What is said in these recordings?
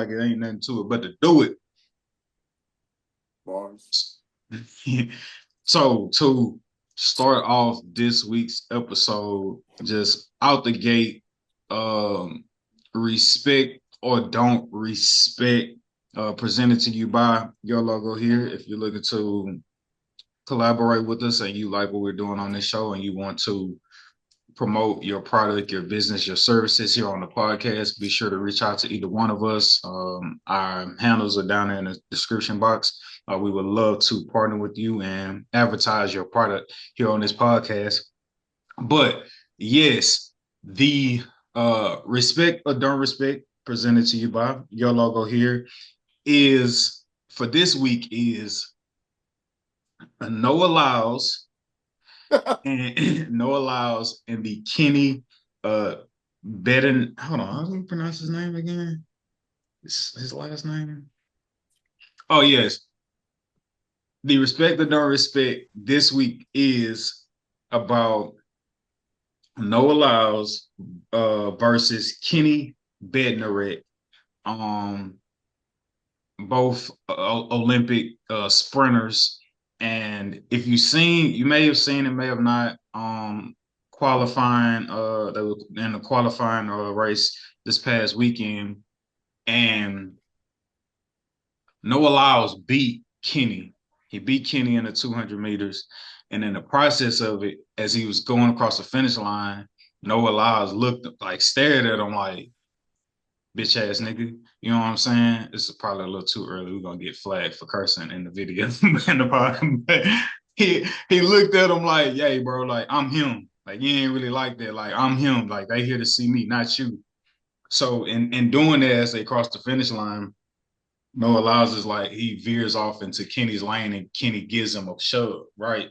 like it ain't nothing to it but to do it. Bars. So to start off this week's episode, just out the gate, um, respect or don't respect, presented to you by your logo here. If you're looking to collaborate with us and you like what we're doing on this show and you want to promote your product, your business, your services here on the podcast, be sure to reach out to either one of us. Our handles are down there in the description box. We would love to partner with you and advertise your product here on this podcast. But yes, the respect or don't respect presented to you by your logo here is for this week is Noah Lyles and Noah Lyles and the Kenny Bedden. Hold on, how do you pronounce his name again? His last name? Oh yes, the respect or don't respect this week is about Noah Lyles versus Kenny Bednarik. Um, both Olympic sprinters. And if you've seen, you may have seen and may have not, qualifying, they were in the qualifying race this past weekend. And Noah Lyles beat Kenny. He beat Kenny in the 200 meters. And in the process of it, as he was going across the finish line, Noah Lyles looked like, stared at him like, bitch ass nigga. You know what I'm saying? This is probably a little too early. We're gonna get flagged for cursing in the video in the podcast. But he looked at him like, "Hey, bro, like I'm him. Like you ain't really like that. Like I'm him. Like they here to see me, not you." So in doing that, as they cross the finish line, Noah Lyles is like he veers off into Kenny's lane, and Kenny gives him a shove, right?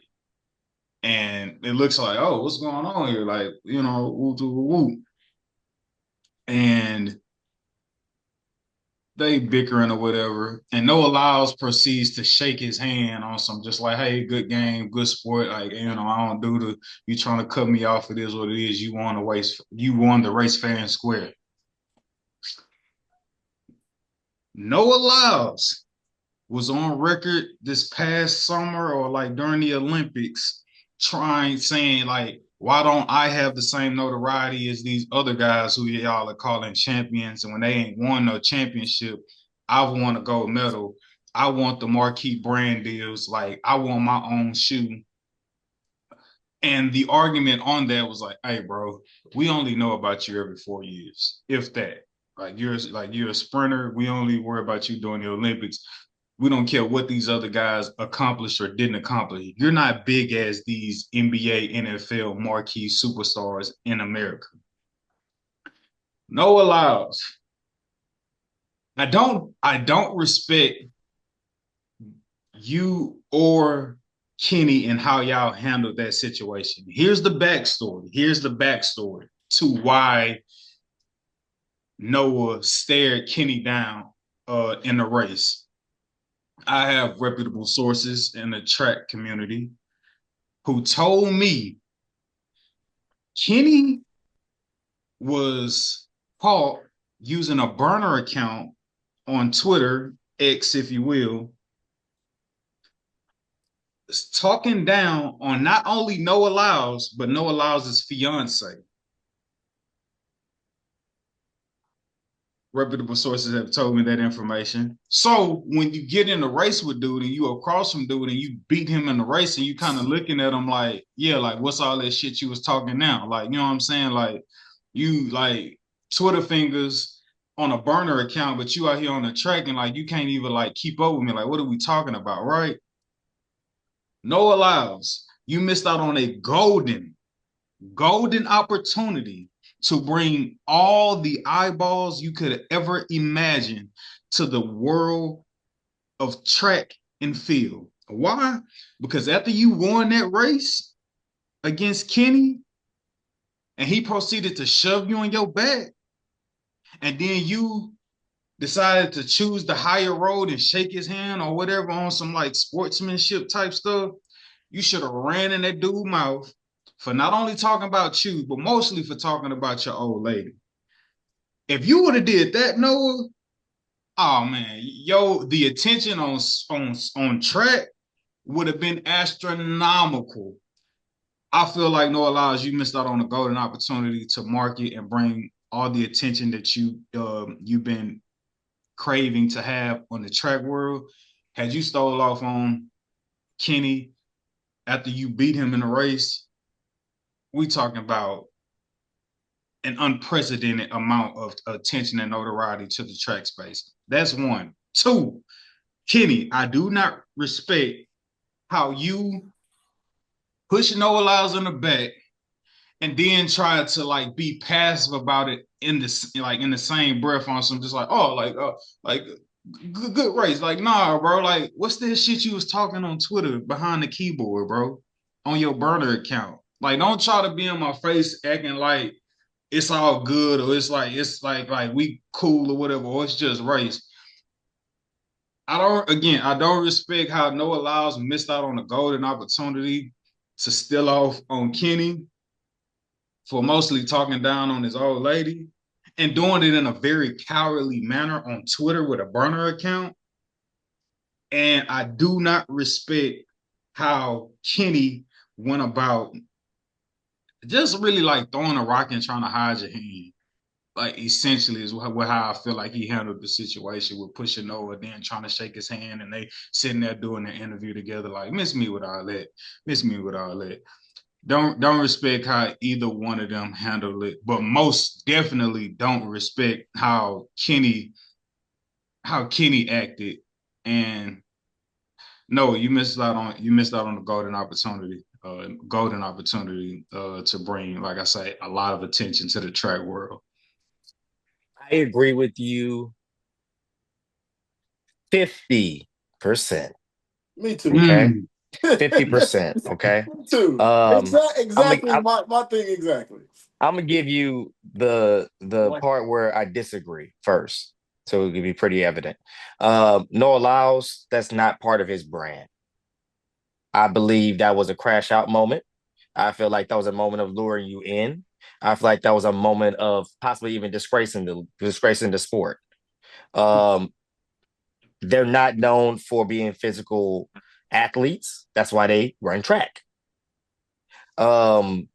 And it looks like, oh, what's going on here? Like, you know, woo, woo, woo. And they bickering or whatever, and Noah Lyles proceeds to shake his hand on some, just like, hey, good game, good sport. Like, you know, I don't do the, you trying to cut me off. It is what it is. You won the race fair and square. Noah Lyles was on record this past summer or like during the Olympics saying like, why don't I have the same notoriety as these other guys who y'all are calling champions? And when they ain't won no championship, I've won a gold medal. I want the marquee brand deals. Like I want my own shoe. And the argument on that was like, hey, bro, we only know about you every 4 years, if that. Like you're a sprinter. We only worry about you during the Olympics. We don't care what these other guys accomplished or didn't accomplish. You're not big as these NBA, NFL marquee superstars in America. No allows. I don't respect you or Kenny and how y'all handled that situation. Here's the backstory. Here's the backstory to why Noah stared Kenny down in the race. I have reputable sources in the track community who told me Kenny was caught using a burner account on Twitter, X, if you will, talking down on not only Noah Lyles, but Noah Lyles' fiance. Reputable sources have told me that information. So when you get in a race with dude and you across from dude and you beat him in the race and you kind of looking at him like, yeah, like what's all that shit you was talking now? Like, you know what I'm saying? Like you like Twitter fingers on a burner account, but you out here on the track and like you can't even like keep up with me. Like, what are we talking about, right? No allows. You missed out on a golden opportunity to bring all the eyeballs you could ever imagine to the world of track and field. Why? Because after you won that race against Kenny and he proceeded to shove you on your back, and then you decided to choose the higher road and shake his hand or whatever on some like sportsmanship type stuff, you should have ran in that dude's mouth for not only talking about you, but mostly for talking about your old lady. If you would have did that, Noah, Oh man, yo, the attention on track would have been astronomical. I feel like Noah Lyles, you missed out on a golden opportunity to market and bring all the attention that you've been craving to have on the track world. Had you stole off on Kenny after you beat him in the race, we talking about an unprecedented amount of attention and notoriety to the track space. That's one. Two, Kenny, I do not respect how you push Noah Lyles in the back and then try to like be passive about it in the same breath on some just like like good race. Like, nah, bro. Like, what's this shit you was talking on Twitter behind the keyboard, bro? On your burner account. Like, don't try to be in my face acting like it's all good or it's like we cool or whatever, or it's just race. I don't respect how Noah Lyles missed out on a golden opportunity to steal off on Kenny for mostly talking down on his old lady and doing it in a very cowardly manner on Twitter with a burner account. And I do not respect how Kenny went about just really like throwing a rock and trying to hide your hand. Like essentially is how I feel like he handled the situation with pushing over, then trying to shake his hand, and they sitting there doing the interview together. Like, miss me with all that, miss me with all that. Don't respect how either one of them handled it, but most definitely don't respect how Kenny acted. And no, you missed out on the golden opportunity to bring, like I say, a lot of attention to the track world. I agree with you 50%. Me too. Okay. Mm. 50%. Okay. Me too. Um, I'm Exactly my thing exactly. I'm gonna give you the part where I disagree first, so it can be pretty evident. Noah Lyles, that's not part of his brand. I believe that was a crash out moment. I feel like that was a moment of luring you in. I feel like that was a moment of possibly even disgracing the sport. Um, they're not known for being physical athletes. That's why they run track. Um,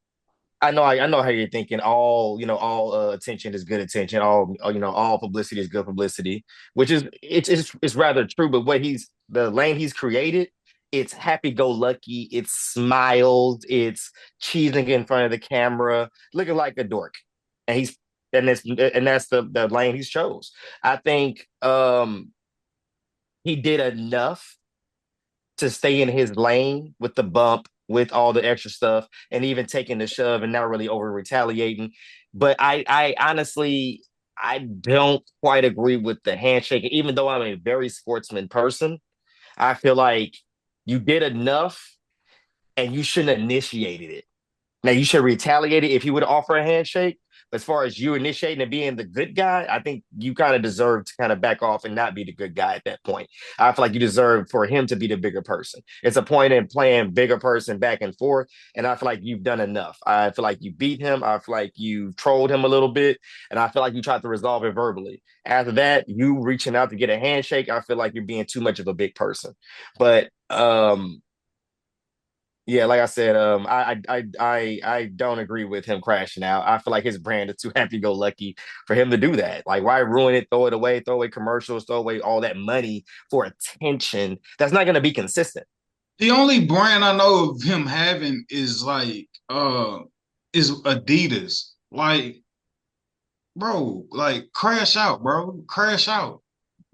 I know how you're thinking. All attention is good attention. All publicity is good publicity, which is it's rather true. But the lane he's created, it's happy go lucky. It's smiled. It's cheesing in front of the camera, looking like a dork, and he's and that's the lane he's chose. I think he did enough to stay in his lane with the bump, with all the extra stuff, and even taking the shove and not really over retaliating. But I honestly, I don't quite agree with the handshake. Even though I'm a very sportsman person, I feel like you did enough and you shouldn't have initiated it. Now you should retaliate it if he would offer a handshake. But as far as you initiating and being the good guy, I think you kind of deserve to kind of back off and not be the good guy at that point. I feel like you deserve for him to be the bigger person. It's a point in playing bigger person back and forth, and I feel like you've done enough. I feel like you beat him. I feel like you trolled him a little bit, and I feel like you tried to resolve it verbally. After that, you reaching out to get a handshake, I feel like you're being too much of a big person. But yeah, like I said, I don't agree with him crashing out. I feel like his brand is too happy go lucky for him to do that. Like, why ruin it, throw away commercials, throw away all that money for attention that's not going to be consistent. The only brand I know of him having is Adidas. Like, bro, like crash out, bro. Crash out.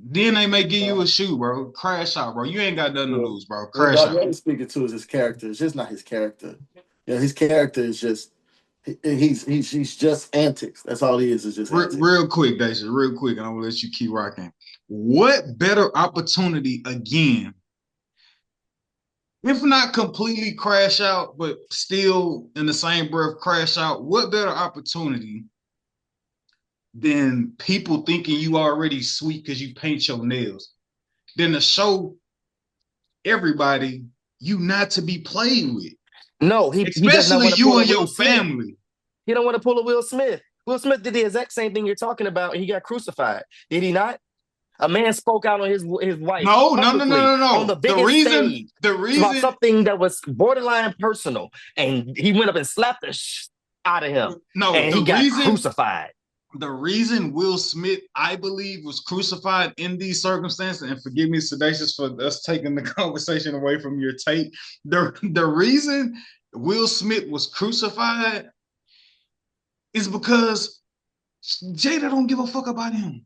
Then they may give you a shoe, bro. Crash out, bro. You ain't got nothing to Well, lose, bro. what Crash out. Dr. speaking to is his character. It's just not his character. His character is just he's just antics. That's all he is just antics. Real quick, Daisy, real quick, and I'm gonna let you keep rocking. What better opportunity again, if not completely crash out, but still in the same breath crash out? What better opportunity than people thinking you already sweet because you paint your nails, than to show everybody you not to be played with, No, he does not especially want to you pull a and Will your Smith. family. He don't want to pull a Will Smith. Will Smith did the exact same thing you're talking about, and he got crucified. Did he not? A man spoke out on his wife No, no, no, no, publicly no, on the no. biggest stage The about reason, something that was borderline personal, and he went up and slapped the out of him, no, and he got crucified. the reason Will Smith, I believe, was crucified in these circumstances, and forgive me, Sedacious, for us taking the conversation away from your tape. The reason Will Smith was crucified is because Jada don't give a fuck about him.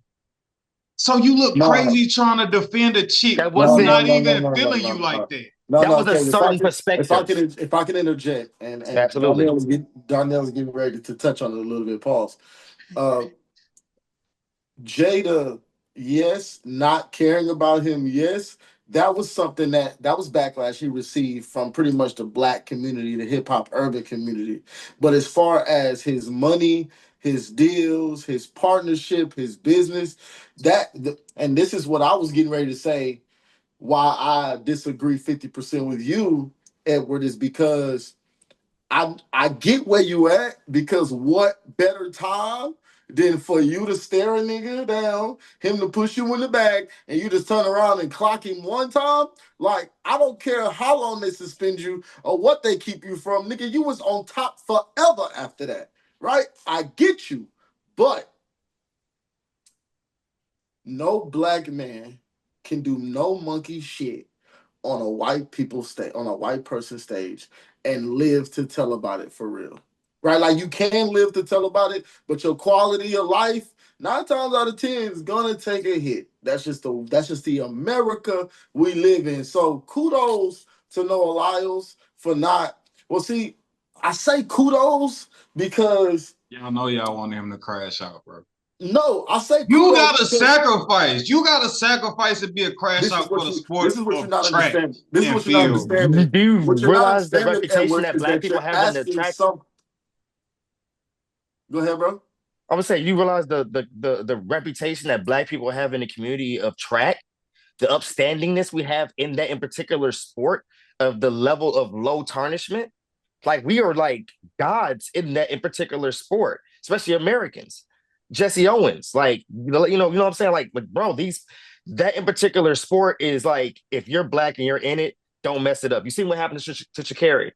So you look No, crazy trying to defend a chick That who's no, no, not wasn't. no, no, even no, no, feeling no, you like no. that. No, That no, was a okay. certain perspective. If I can interject, and Absolutely. Darnell's getting ready to touch on it a little bit. Pause. Uh, Jada, yes, not caring about him, yes. That was something that was backlash he received from pretty much the black community, the hip hop urban community. But as far as his money, his deals, his partnership, his business, and this is what I was getting ready to say. Why I disagree 50% with you, Edward, is because I get where you at, because what better time than for you to stare a nigga down, him to push you in the back, and you just turn around and clock him one time? Like, I don't care how long they suspend you or what they keep you from, nigga, you was on top forever after that, right? I get you, but no black man can do no monkey shit on a white person stage and live to tell about it for real. Right? Like, you can live to tell about it, but your quality of life, 9 times out of 10, is gonna take a hit. That's just the America we live in. So kudos to Noah Lyles for not, well, see, I say kudos because, Y'all know y'all want him to crash out, bro. no, I say You kudos gotta because sacrifice. You gotta sacrifice and be a crash out for the sport this is what you're of not track understanding. This is and what you're not field. understanding. Do you What you're not realize the understanding, reputation Edward, that is black that people you're have in the asking track? some. Go ahead, bro. I would say you realize the reputation that black people have in the community of track, the upstandingness we have in that in particular sport, of the level of low tarnishment. Like, we are like gods in that in particular sport, especially Americans. Jesse Owens, like, you know what I'm saying? Like, bro, that in particular sport is like, if you're black and you're in it, don't mess it up. You see what happened to Sha'Carri?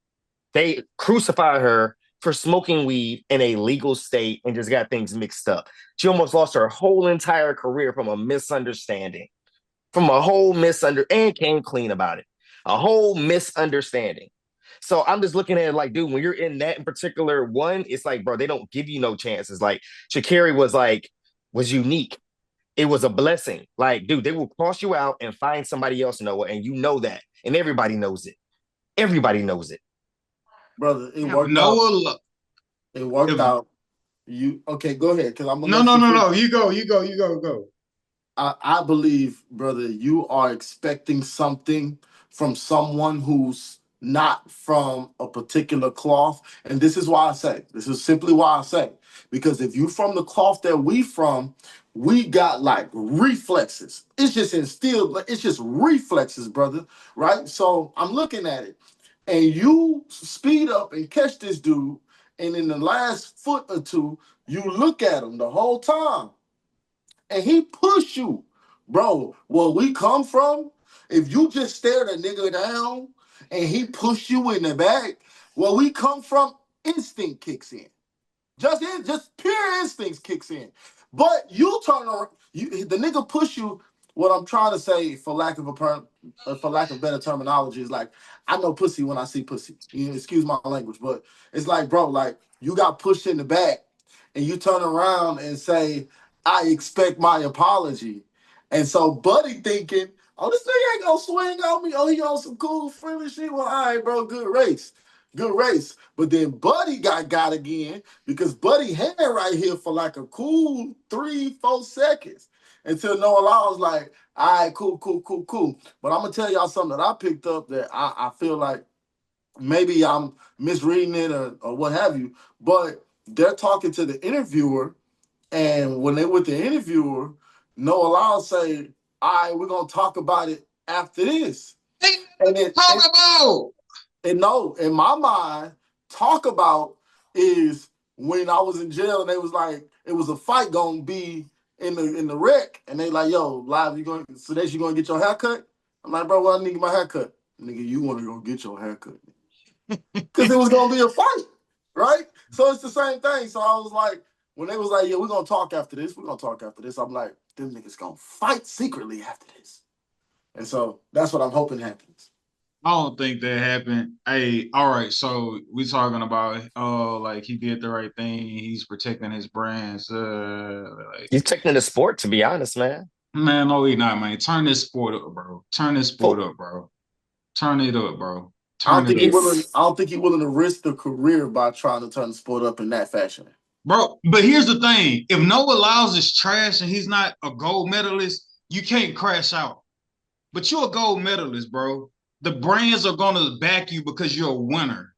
They crucified her for smoking weed in a legal state and just got things mixed up. She almost lost her whole entire career from a misunderstanding, and came clean about it. A whole misunderstanding. So I'm just looking at it like, dude, when you're in that in particular one, it's like, bro, they don't give you no chances. Like, Sha'Carri was unique. It was a blessing. Like, dude, they will cross you out and find somebody else, Noah, and you know that, and everybody knows it. Everybody knows it. Brother, it If worked out. Noah, It worked if out. You okay, go ahead, because I'm gonna no, let no, you no, finish. no, you go, you go, you go, go. I believe, brother, you are expecting something from someone who's not from a particular cloth. And this is why I say, this is simply why I say, because if you from the cloth that we from, we got like reflexes. It's just instilled, but it's just reflexes, brother. Right? So I'm looking at it. And you speed up and catch this dude, and in the last foot or two, you look at him the whole time and he push you, bro. Where we come from, if you just stare a nigga down and he push you in the back, where we come from, instinct kicks in. Just pure instincts kicks in. But you turn around, the nigga push you. What I'm trying to say, for lack of better terminology, is like, I know pussy when I see pussy. You know, excuse my language, but it's like, bro, like, you got pushed in the back, and you turn around and say, I expect my apology. And so Buddy thinking, oh, this nigga ain't gonna swing on me. Oh, he on some cool friendly shit. Well, all right, bro, good race. Good race. But then Buddy got again, because Buddy had right here for like a cool 3-4 seconds until Noah Law was like, all right, cool, cool, cool, cool. But I'm gonna tell y'all something that I picked up that I feel like maybe I'm misreading it or what have you. But they're talking to the interviewer, and when they with the interviewer, Noah Lyles say, all right, we're gonna talk about it after this. Hey, And it talk and, about. and no, in my mind, talk about is when I was in jail and they was like, it was a fight gonna be in the rec, and they like, yo, live, you going Sudesh, you gonna get your haircut? I'm like, bro, well, I need to get my haircut. Nigga, you wanna go get your haircut. Because it was gonna be a fight, right? So it's the same thing. So I was like, when they was like, yeah, we're gonna talk after this, I'm like, them niggas gonna fight secretly after this. And so that's what I'm hoping happens. I don't think that happened. Hey, all right. So we talking about like he did the right thing. He's protecting his brands. Like He's taking the sport, to be honest, man. man, no, he not, man. Turn this sport up, bro. Turn this sport For up, bro. Turn it up, bro. I don't Turn it think he up, willing. it's I don't think he willing to risk the career by trying to turn the sport up in that fashion. bro. But here's the thing: if Noah Lyles is trash and he's not a gold medalist, you can't crash out. But you're a gold medalist, bro. The brands are gonna back you because you're a winner.